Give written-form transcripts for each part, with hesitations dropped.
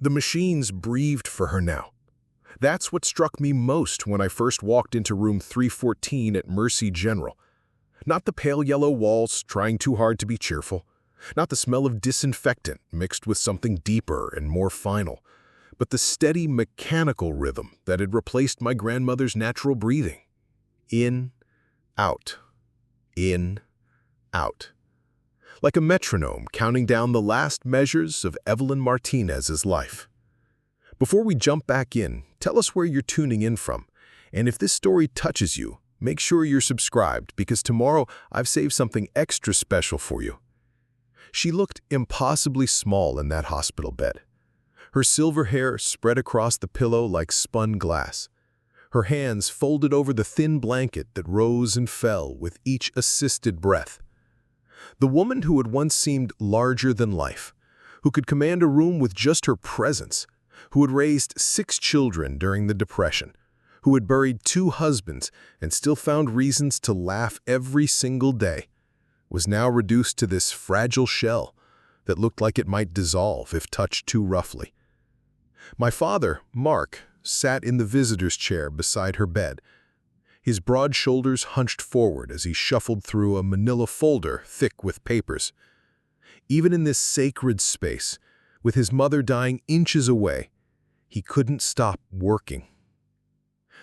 The machines breathed for her now. That's what struck me most when I first walked into room 314 at Mercy General. Not the pale yellow walls trying too hard to be cheerful, not the smell of disinfectant mixed with something deeper and more final, but the steady mechanical rhythm that had replaced my grandmother's natural breathing. In, out, in, out. Like a metronome counting down the last measures of Evelyn Martinez's life. Before we jump back in, tell us where you're tuning in from, and if this story touches you, make sure you're subscribed because tomorrow I've saved something extra special for you. She looked impossibly small in that hospital bed. Her silver hair spread across the pillow like spun glass. Her hands folded over the thin blanket that rose and fell with each assisted breath. The woman who had once seemed larger than life, who could command a room with just her presence, who had raised 6 children during the Depression, who had buried 2 husbands and still found reasons to laugh every single day, was now reduced to this fragile shell that looked like it might dissolve if touched too roughly. My father, Mark, sat in the visitor's chair beside her bed, his broad shoulders hunched forward as he shuffled through a manila folder thick with papers. Even in this sacred space, with his mother dying inches away, he couldn't stop working.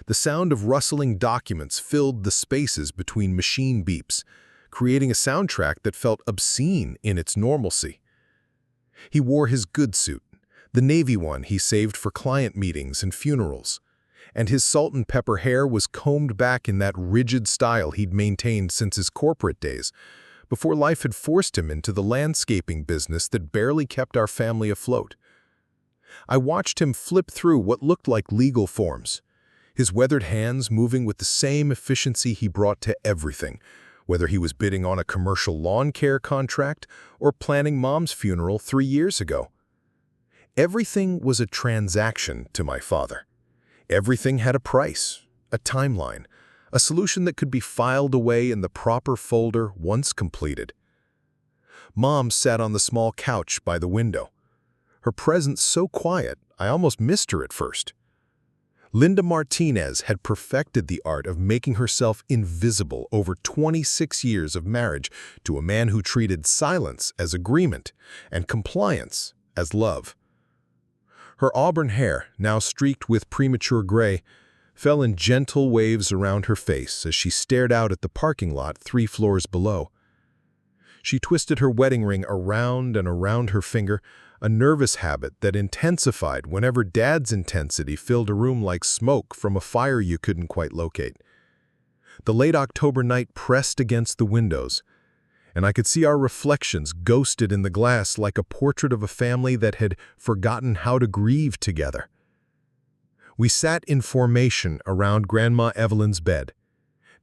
The sound of rustling documents filled the spaces between machine beeps, creating a soundtrack that felt obscene in its normalcy. He wore his good suit, the navy one he saved for client meetings and funerals, and his salt and pepper hair was combed back in that rigid style he'd maintained since his corporate days, before life had forced him into the landscaping business that barely kept our family afloat. I watched him flip through what looked like legal forms, his weathered hands moving with the same efficiency he brought to everything, whether he was bidding on a commercial lawn care contract or planning Mom's funeral 3 years ago. Everything was a transaction to my father. Everything had a price, a timeline, a solution that could be filed away in the proper folder once completed. Mom sat on the small couch by the window, her presence so quiet I almost missed her at first. Linda Martinez had perfected the art of making herself invisible over 26 years of marriage to a man who treated silence as agreement and compliance as love. Her auburn hair, now streaked with premature gray, fell in gentle waves around her face as she stared out at the parking lot 3 floors below. She twisted her wedding ring around and around her finger, a nervous habit that intensified whenever Dad's intensity filled a room like smoke from a fire you couldn't quite locate. The late October night pressed against the windows, and I could see our reflections ghosted in the glass like a portrait of a family that had forgotten how to grieve together. We sat in formation around Grandma Evelyn's bed,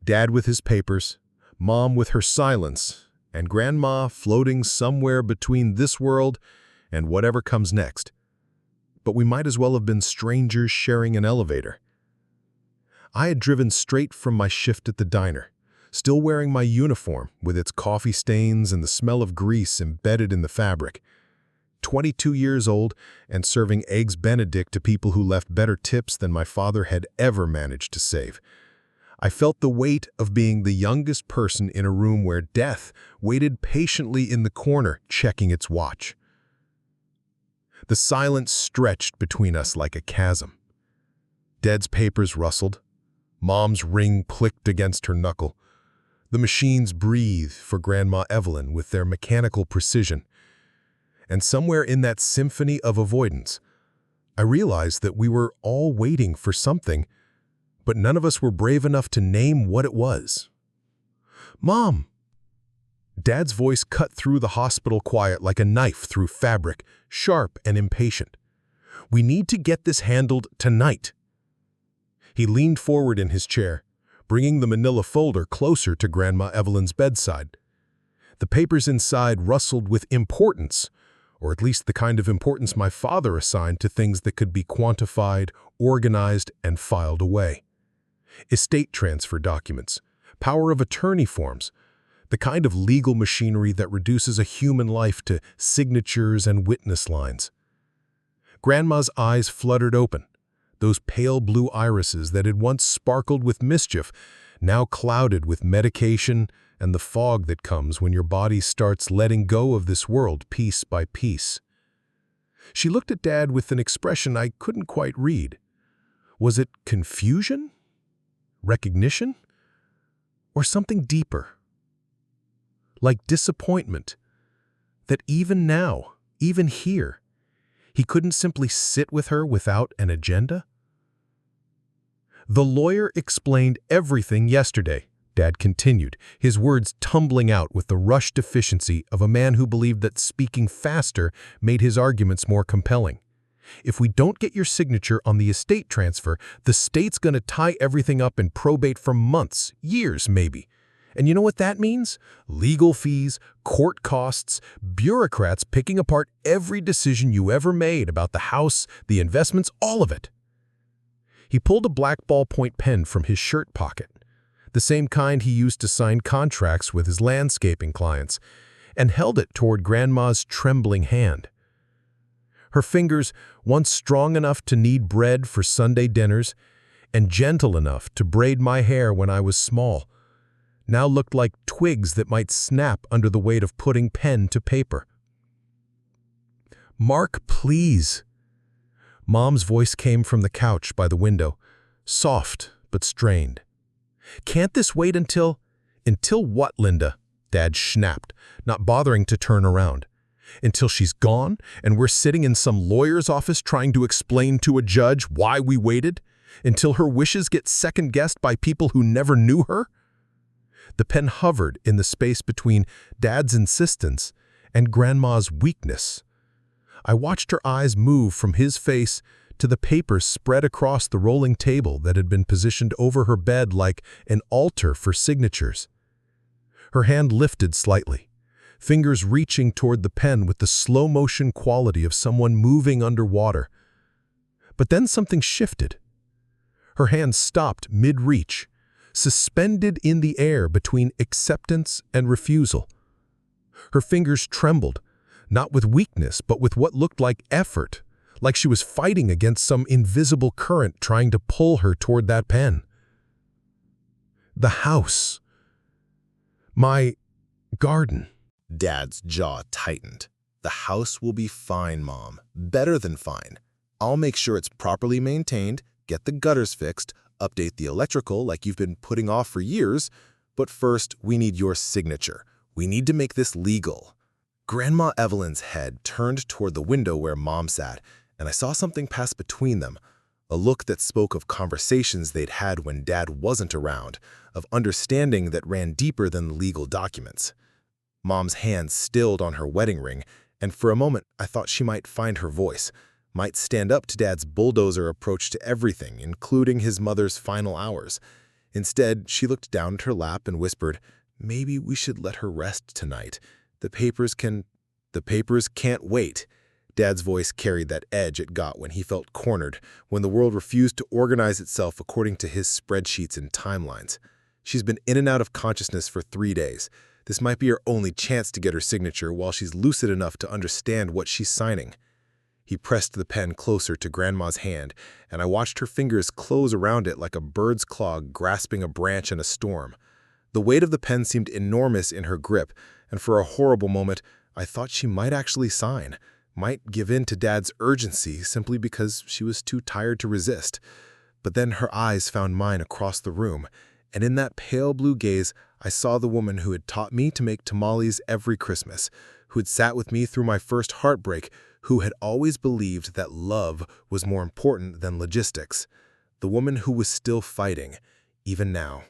Dad with his papers, Mom with her silence, and Grandma floating somewhere between this world and whatever comes next. But we might as well have been strangers sharing an elevator. I had driven straight from my shift at the diner, still wearing my uniform with its coffee stains and the smell of grease embedded in the fabric. 22 years old and serving Eggs Benedict to people who left better tips than my father had ever managed to save. I felt the weight of being the youngest person in a room where death waited patiently in the corner, checking its watch. The silence stretched between us like a chasm. Dad's papers rustled. Mom's ring clicked against her knuckle. The machines breathed for Grandma Evelyn with their mechanical precision. And somewhere in that symphony of avoidance, I realized that we were all waiting for something, but none of us were brave enough to name what it was. "Mom!" Dad's voice cut through the hospital quiet like a knife through fabric, sharp and impatient. "We need to get this handled tonight." He leaned forward in his chair, bringing the manila folder closer to Grandma Evelyn's bedside. The papers inside rustled with importance, or at least the kind of importance my father assigned to things that could be quantified, organized, and filed away. Estate transfer documents, power of attorney forms, the kind of legal machinery that reduces a human life to signatures and witness lines. Grandma's eyes fluttered open. Those pale blue irises that had once sparkled with mischief, now clouded with medication and the fog that comes when your body starts letting go of this world piece by piece. She looked at Dad with an expression I couldn't quite read. Was it confusion? Recognition? Or something deeper? Like disappointment. That even now, even here, he couldn't simply sit with her without an agenda? The lawyer explained everything yesterday, Dad continued, his words tumbling out with the rushed efficiency of a man who believed that speaking faster made his arguments more compelling. If we don't get your signature on the estate transfer, the state's gonna tie everything up in probate for months, years maybe. And you know what that means? Legal fees, court costs, bureaucrats picking apart every decision you ever made about the house, the investments, all of it. He pulled a black ballpoint pen from his shirt pocket, the same kind he used to sign contracts with his landscaping clients, and held it toward Grandma's trembling hand. Her fingers, once strong enough to knead bread for Sunday dinners and gentle enough to braid my hair when I was small, now looked like twigs that might snap under the weight of putting pen to paper. "Mark, please." Mom's voice came from the couch by the window, soft but strained. "Can't this wait until—" "Until what, Linda?" Dad snapped, not bothering to turn around. "Until she's gone and we're sitting in some lawyer's office trying to explain to a judge why we waited? Until her wishes get second-guessed by people who never knew her?" The pen hovered in the space between Dad's insistence and Grandma's weakness. I watched her eyes move from his face to the papers spread across the rolling table that had been positioned over her bed like an altar for signatures. Her hand lifted slightly, fingers reaching toward the pen with the slow-motion quality of someone moving underwater. But then something shifted. Her hand stopped mid-reach, suspended in the air between acceptance and refusal. Her fingers trembled, not with weakness, but with what looked like effort, like she was fighting against some invisible current trying to pull her toward that pen. The house. My garden. Dad's jaw tightened. "The house will be fine, Mom. Better than fine. I'll make sure it's properly maintained, get the gutters fixed, update the electrical like you've been putting off for years, but first we need your signature. We need to make this legal." Grandma Evelyn's head turned toward the window where Mom sat, and I saw something pass between them, a look that spoke of conversations they'd had when Dad wasn't around, of understanding that ran deeper than the legal documents. Mom's hand stilled on her wedding ring, and for a moment I thought she might find her voice, might stand up to Dad's bulldozer approach to everything, including his mother's final hours. Instead, she looked down at her lap and whispered, "Maybe we should let her rest tonight. The papers can't wait." Dad's voice carried that edge it got when he felt cornered, when the world refused to organize itself according to his spreadsheets and timelines. "She's been in and out of consciousness for 3 days. This might be her only chance to get her signature while she's lucid enough to understand what she's signing." He pressed the pen closer to Grandma's hand, and I watched her fingers close around it like a bird's claw grasping a branch in a storm. The weight of the pen seemed enormous in her grip, and for a horrible moment, I thought she might actually sign, might give in to Dad's urgency simply because she was too tired to resist. But then her eyes found mine across the room, and in that pale blue gaze, I saw the woman who had taught me to make tamales every Christmas, who had sat with me through my first heartbreak, who had always believed that love was more important than logistics. The woman who was still fighting, even now.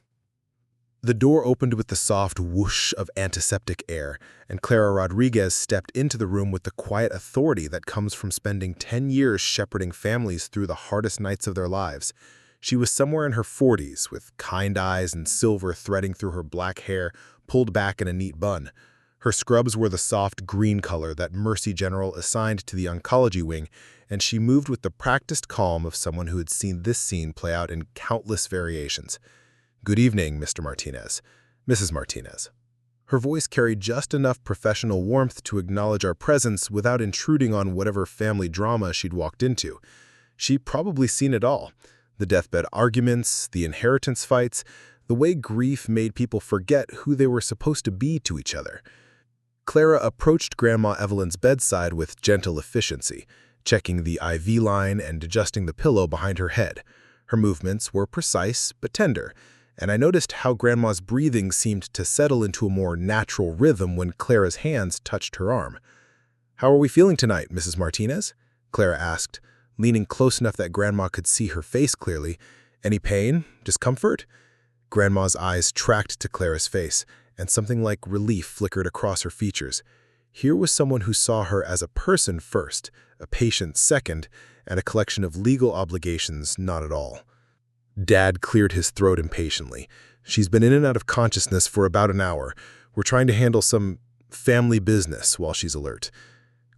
The door opened with the soft whoosh of antiseptic air, and Clara Rodriguez stepped into the room with the quiet authority that comes from spending 10 years shepherding families through the hardest nights of their lives. She was somewhere in her 40s, with kind eyes and silver threading through her black hair pulled back in a neat bun. Her scrubs were the soft green color that Mercy General assigned to the oncology wing, and she moved with the practiced calm of someone who had seen this scene play out in countless variations. "Good evening, Mr. Martinez. Mrs. Martinez." Her voice carried just enough professional warmth to acknowledge our presence without intruding on whatever family drama she'd walked into. She'd probably seen it all. The deathbed arguments, the inheritance fights, the way grief made people forget who they were supposed to be to each other. Clara approached Grandma Evelyn's bedside with gentle efficiency, checking the IV line and adjusting the pillow behind her head. Her movements were precise but tender, and I noticed how Grandma's breathing seemed to settle into a more natural rhythm when Clara's hands touched her arm. "How are we feeling tonight, Mrs. Martinez?" Clara asked, leaning close enough that Grandma could see her face clearly. "Any pain? Discomfort?" Grandma's eyes tracked to Clara's face, and something like relief flickered across her features. Here was someone who saw her as a person first, a patient second, and a collection of legal obligations not at all. Dad cleared his throat impatiently. "She's been in and out of consciousness for about an hour. We're trying to handle some family business while she's alert."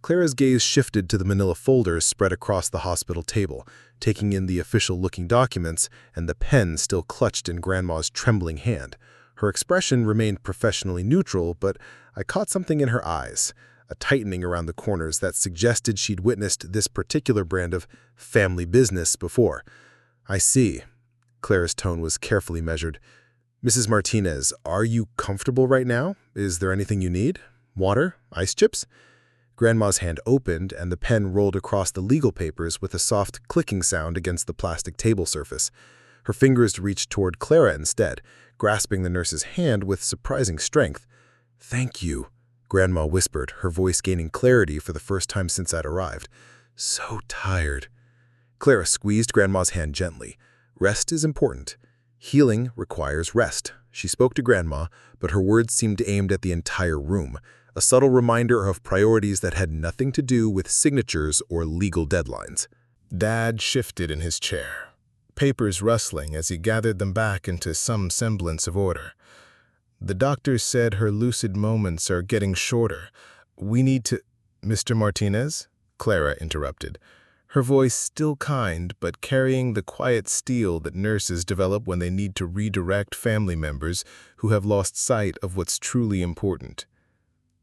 Clara's gaze shifted to the manila folders spread across the hospital table, taking in the official-looking documents and the pen still clutched in Grandma's trembling hand. Her expression remained professionally neutral, but I caught something in her eyes, a tightening around the corners that suggested she'd witnessed this particular brand of family business before. "I see." Clara's tone was carefully measured. "Mrs. Martinez, are you comfortable right now? Is there anything you need? Water? Ice chips?" Grandma's hand opened, and the pen rolled across the legal papers with a soft clicking sound against the plastic table surface. Her fingers reached toward Clara instead, grasping the nurse's hand with surprising strength. "Thank you," Grandma whispered, her voice gaining clarity for the first time since I'd arrived. "So tired." Clara squeezed Grandma's hand gently. "Rest is important. Healing requires rest." She spoke to Grandma, but her words seemed aimed at the entire room, a subtle reminder of priorities that had nothing to do with signatures or legal deadlines. Dad shifted in his chair, papers rustling as he gathered them back into some semblance of order. "The doctor said her lucid moments are getting shorter. We need to—" "Mr. Martinez?" Clara interrupted, her voice still kind but carrying the quiet steel that nurses develop when they need to redirect family members who have lost sight of what's truly important.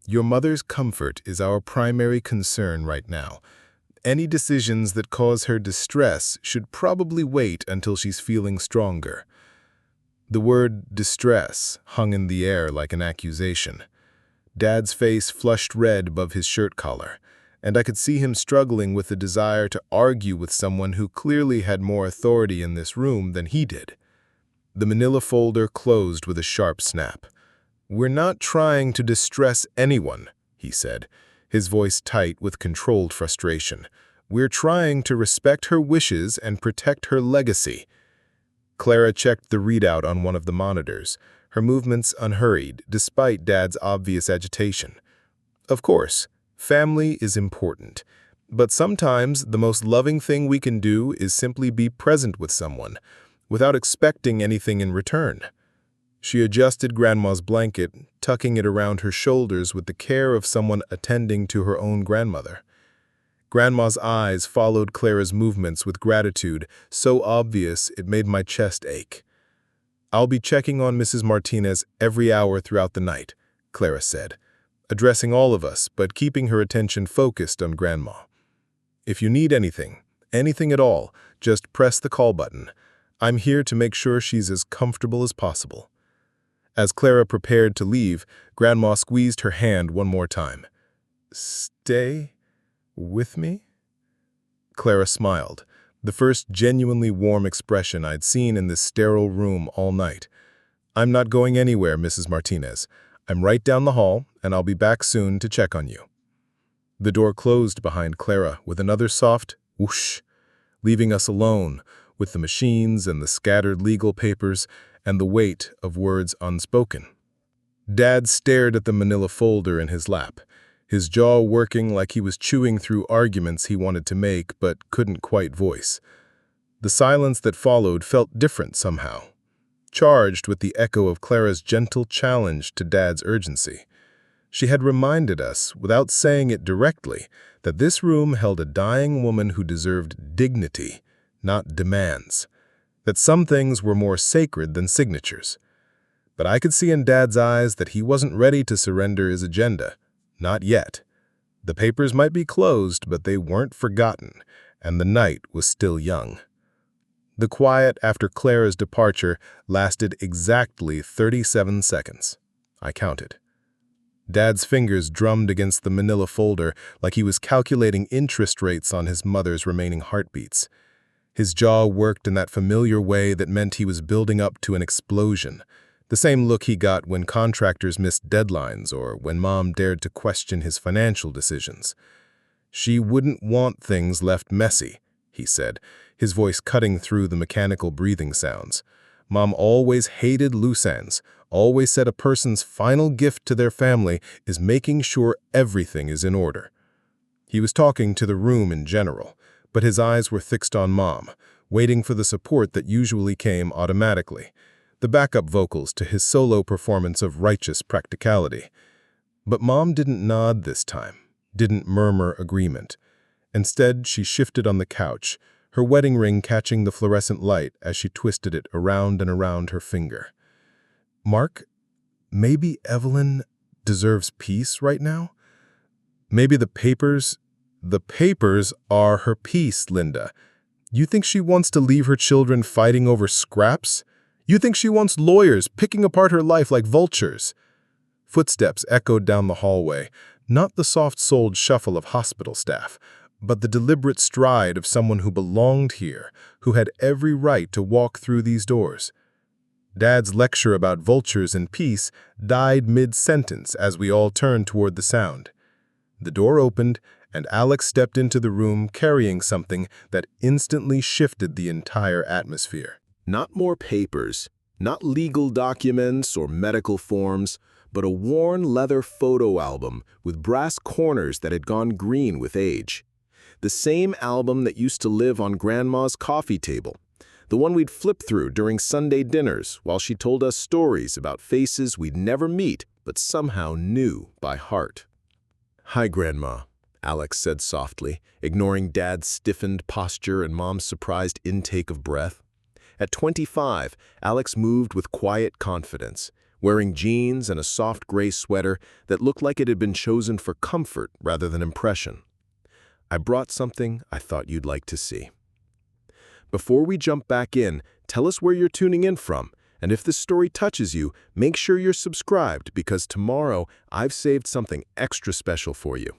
"Your mother's comfort is our primary concern right now. Any decisions that cause her distress should probably wait until she's feeling stronger." The word distress hung in the air like an accusation. Dad's face flushed red above his shirt collar, and I could see him struggling with the desire to argue with someone who clearly had more authority in this room than he did. The manila folder closed with a sharp snap. "We're not trying to distress anyone," he said, his voice tight with controlled frustration. "We're trying to respect her wishes and protect her legacy." Clara checked the readout on one of the monitors, her movements unhurried, despite Dad's obvious agitation. "Of course, family is important, but sometimes the most loving thing we can do is simply be present with someone, without expecting anything in return." She adjusted Grandma's blanket, tucking it around her shoulders with the care of someone attending to her own grandmother. Grandma's eyes followed Clara's movements with gratitude, so obvious it made my chest ache. "I'll be checking on Mrs. Martinez every hour throughout the night," Clara said, addressing all of us but keeping her attention focused on Grandma. "If you need anything at all, just press the call button. I'm here to make sure she's as comfortable as possible." As Clara prepared to leave, Grandma squeezed her hand one more time. "Stay with me?" Clara smiled, the first genuinely warm expression I'd seen in this sterile room all night. "I'm not going anywhere, Mrs. Martinez. I'm right down the hall, and I'll be back soon to check on you." The door closed behind Clara with another soft whoosh, leaving us alone with the machines and the scattered legal papers and the weight of words unspoken. Dad stared at the manila folder in his lap, his jaw working like he was chewing through arguments he wanted to make but couldn't quite voice. The silence that followed felt different somehow, charged with the echo of Clara's gentle challenge to Dad's urgency. She had reminded us, without saying it directly, that this room held a dying woman who deserved dignity, not demands, that some things were more sacred than signatures. But I could see in Dad's eyes that he wasn't ready to surrender his agenda. Not yet. The papers might be closed, but they weren't forgotten, and the night was still young. The quiet after Clara's departure lasted exactly 37 seconds. I counted. Dad's fingers drummed against the manila folder like he was calculating interest rates on his mother's remaining heartbeats. His jaw worked in that familiar way that meant he was building up to an explosion, the same look he got when contractors missed deadlines or when Mom dared to question his financial decisions. She wouldn't want things left messy, he said, his voice cutting through the mechanical breathing sounds. Mom always hated loose ends, always said a person's final gift to their family is making sure everything is in order. He was talking to the room in general, but his eyes were fixed on Mom, waiting for the support that usually came automatically, the backup vocals to his solo performance of righteous practicality. But Mom didn't nod this time, didn't murmur agreement. Instead, she shifted on the couch, her wedding ring catching the fluorescent light as she twisted it around and around her finger. Mark, maybe Evelyn deserves peace right now? Maybe the papers are her peace, Linda. You think she wants to leave her children fighting over scraps? You think she wants lawyers picking apart her life like vultures? Footsteps echoed down the hallway, not the soft-souled shuffle of hospital staff, but the deliberate stride of someone who belonged here, who had every right to walk through these doors. Dad's lecture about vultures and peace died mid-sentence as we all turned toward the sound. The door opened, and Alex stepped into the room carrying something that instantly shifted the entire atmosphere. Not more papers, not legal documents or medical forms, but a worn leather photo album with brass corners that had gone green with age. The same album that used to live on Grandma's coffee table, the one we'd flip through during Sunday dinners while she told us stories about faces we'd never meet but somehow knew by heart. "Hi, Grandma," Alex said softly, ignoring Dad's stiffened posture and Mom's surprised intake of breath. At 25, Alex moved with quiet confidence, wearing jeans and a soft gray sweater that looked like it had been chosen for comfort rather than impression. "I brought something I thought you'd like to see." Before we jump back in, tell us where you're tuning in from, and if this story touches you, make sure you're subscribed because tomorrow I've saved something extra special for you.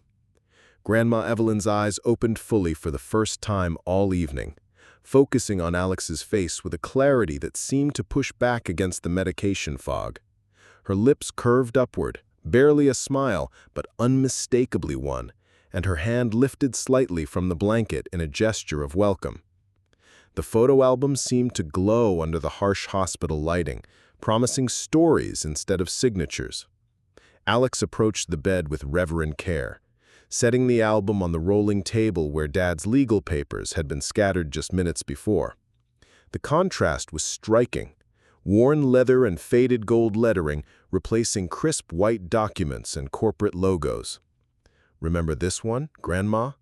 Grandma Evelyn's eyes opened fully for the first time all evening, focusing on Alex's face with a clarity that seemed to push back against the medication fog. Her lips curved upward, barely a smile, but unmistakably one, and her hand lifted slightly from the blanket in a gesture of welcome. The photo album seemed to glow under the harsh hospital lighting, promising stories instead of signatures. Alex approached the bed with reverent care, setting the album on the rolling table where Dad's legal papers had been scattered just minutes before. The contrast was striking, worn leather and faded gold lettering replacing crisp white documents and corporate logos. "Remember this one, Grandma?"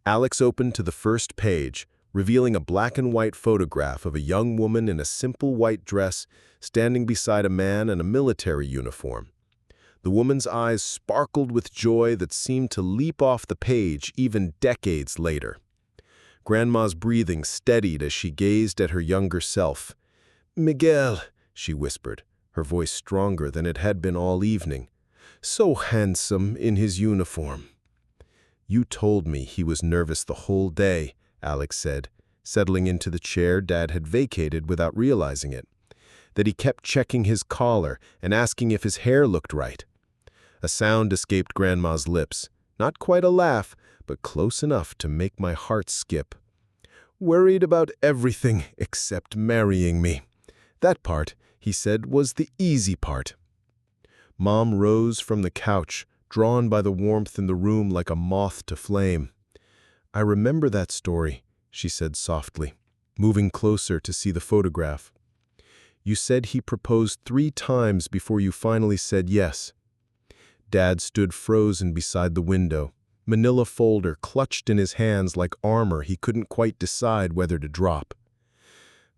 Alex opened to the first page, revealing a black and white photograph of a young woman in a simple white dress standing beside a man in a military uniform. The woman's eyes sparkled with joy that seemed to leap off the page even decades later. Grandma's breathing steadied as she gazed at her younger self. "Miguel," she whispered, her voice stronger than it had been all evening. "So handsome in his uniform." "You told me he was nervous the whole day," Alex said, settling into the chair Dad had vacated without realizing it. "That he kept checking his collar and asking if his hair looked right." A sound escaped Grandma's lips, not quite a laugh, but close enough to make my heart skip. "Worried about everything except marrying me. That part," he said, "was the easy part." Mom rose from the couch, drawn by the warmth in the room like a moth to flame. "I remember that story," she said softly, moving closer to see the photograph. "You said he proposed 3 times before you finally said yes." Dad stood frozen beside the window, manila folder clutched in his hands like armor he couldn't quite decide whether to drop.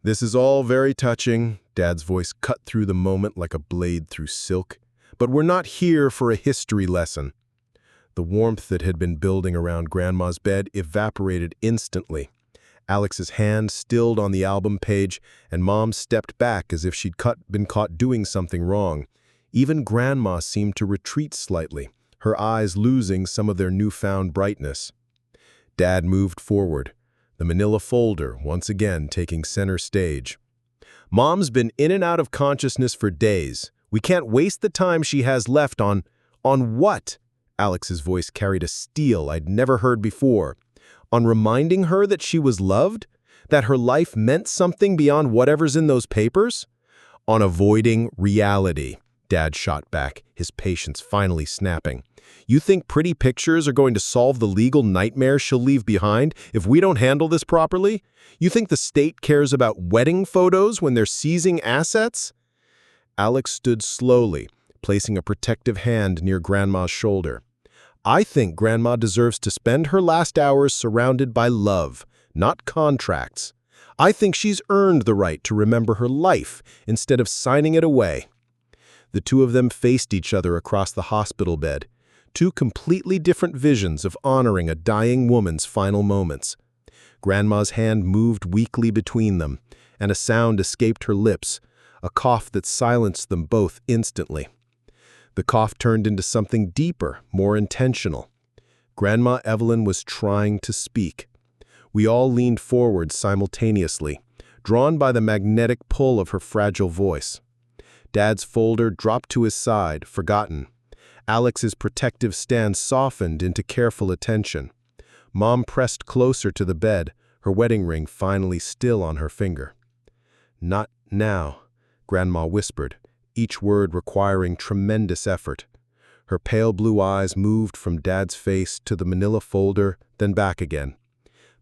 This is all very touching, Dad's voice cut through the moment like a blade through silk. But we're not here for a history lesson. The warmth that had been building around Grandma's bed evaporated instantly. Alex's hand stilled on the album page, and Mom stepped back as if she'd been caught doing something wrong. Even Grandma seemed to retreat slightly, her eyes losing some of their newfound brightness. Dad moved forward, the manila folder once again taking center stage. Mom's been in and out of consciousness for days. We can't waste the time she has left on what? Alex's voice carried a steel I'd never heard before. On reminding her that she was loved? That her life meant something beyond whatever's in those papers? On avoiding reality, Dad shot back, his patience finally snapping. You think pretty pictures are going to solve the legal nightmare she'll leave behind if we don't handle this properly? You think the state cares about wedding photos when they're seizing assets? Alex stood slowly, placing a protective hand near Grandma's shoulder. I think Grandma deserves to spend her last hours surrounded by love, not contracts. I think she's earned the right to remember her life instead of signing it away. The two of them faced each other across the hospital bed, two completely different visions of honoring a dying woman's final moments. Grandma's hand moved weakly between them, and a sound escaped her lips, a cough that silenced them both instantly. The cough turned into something deeper, more intentional. Grandma Evelyn was trying to speak. We all leaned forward simultaneously, drawn by the magnetic pull of her fragile voice. Dad's folder dropped to his side, forgotten. Alex's protective stance softened into careful attention. Mom pressed closer to the bed, her wedding ring finally still on her finger. Not now, Grandma whispered, each word requiring tremendous effort. Her pale blue eyes moved from Dad's face to the manila folder, then back again.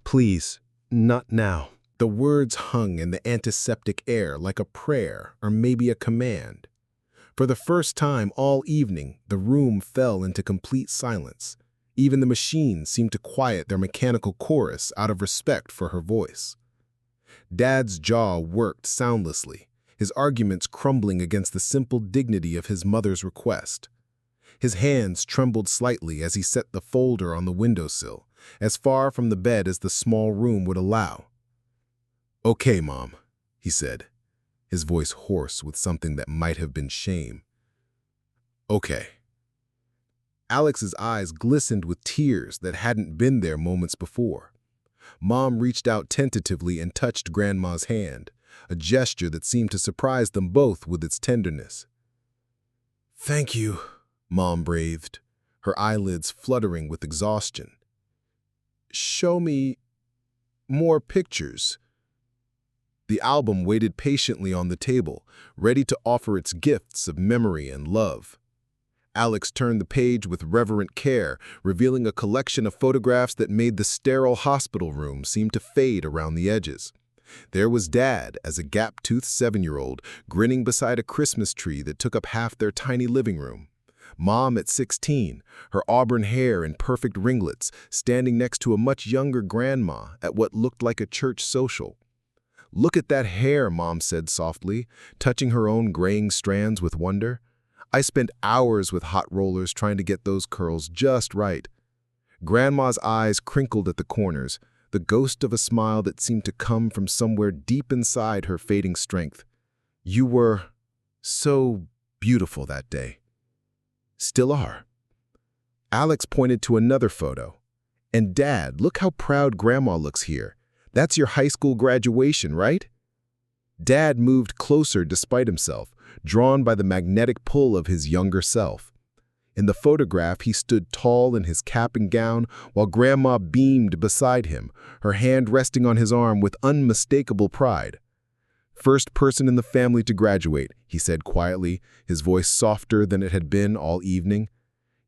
Please, not now. The words hung in the antiseptic air like a prayer or maybe a command. For the first time all evening, the room fell into complete silence. Even the machines seemed to quiet their mechanical chorus out of respect for her voice. Dad's jaw worked soundlessly, his arguments crumbling against the simple dignity of his mother's request. His hands trembled slightly as he set the folder on the windowsill, as far from the bed as the small room would allow. "Okay, Mom," he said, his voice hoarse with something that might have been shame. "Okay." Alex's eyes glistened with tears that hadn't been there moments before. Mom reached out tentatively and touched Grandma's hand, a gesture that seemed to surprise them both with its tenderness. "Thank you," Mom breathed, her eyelids fluttering with exhaustion. "Show me more pictures." The album waited patiently on the table, ready to offer its gifts of memory and love. Alex turned the page with reverent care, revealing a collection of photographs that made the sterile hospital room seem to fade around the edges. There was Dad as a gap-toothed 7-year-old, grinning beside a Christmas tree that took up half their tiny living room. Mom at 16, her auburn hair in perfect ringlets, standing next to a much younger grandma at what looked like a church social. "Look at that hair," Mom said softly, touching her own graying strands with wonder. "I spent hours with hot rollers trying to get those curls just right." Grandma's eyes crinkled at the corners, the ghost of a smile that seemed to come from somewhere deep inside her fading strength. "You were so beautiful that day." "Still are." Alex pointed to another photo. "And Dad, look how proud Grandma looks here. That's your high school graduation, right?" Dad moved closer despite himself, drawn by the magnetic pull of his younger self. In the photograph, he stood tall in his cap and gown, while Grandma beamed beside him, her hand resting on his arm with unmistakable pride. "First person in the family to graduate," he said quietly, his voice softer than it had been all evening.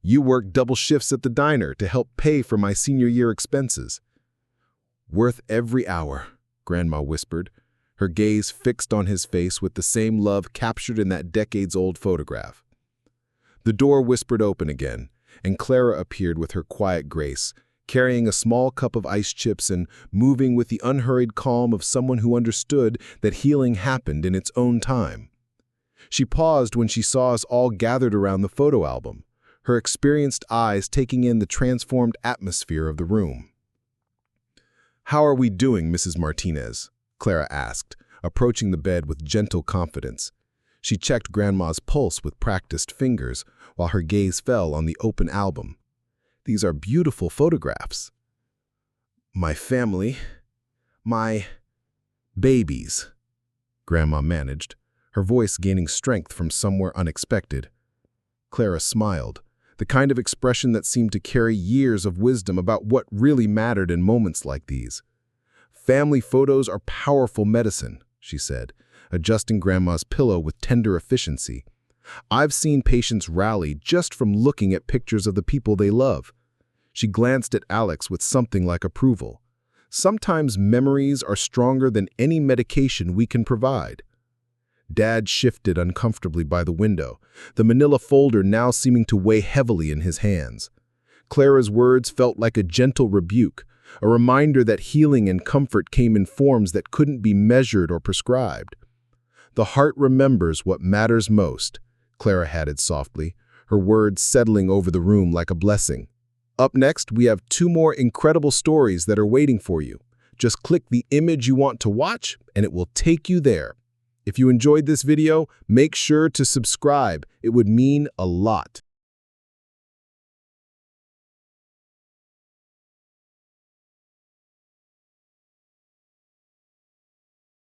"You worked double shifts at the diner to help pay for my senior year expenses." "Worth every hour," Grandma whispered, her gaze fixed on his face with the same love captured in that decades-old photograph. The door whispered open again, and Clara appeared with her quiet grace, carrying a small cup of ice chips and moving with the unhurried calm of someone who understood that healing happened in its own time. She paused when she saw us all gathered around the photo album, her experienced eyes taking in the transformed atmosphere of the room. "How are we doing, Mrs. Martinez?" Clara asked, approaching the bed with gentle confidence. She checked Grandma's pulse with practiced fingers, while her gaze fell on the open album. "These are beautiful photographs. My family, my babies," Grandma managed, her voice gaining strength from somewhere unexpected. Clara smiled, the kind of expression that seemed to carry years of wisdom about what really mattered in moments like these. "Family photos are powerful medicine," she said, adjusting Grandma's pillow with tender efficiency. "I've seen patients rally just from looking at pictures of the people they love." She glanced at Alex with something like approval. "Sometimes memories are stronger than any medication we can provide." Dad shifted uncomfortably by the window, the manila folder now seeming to weigh heavily in his hands. Clara's words felt like a gentle rebuke, a reminder that healing and comfort came in forms that couldn't be measured or prescribed. "The heart remembers what matters most," Clara added softly, her words settling over the room like a blessing. "Up next, we have 2 more incredible stories that are waiting for you. Just click the image you want to watch, and it will take you there. If you enjoyed this video, make sure to subscribe. It would mean a lot."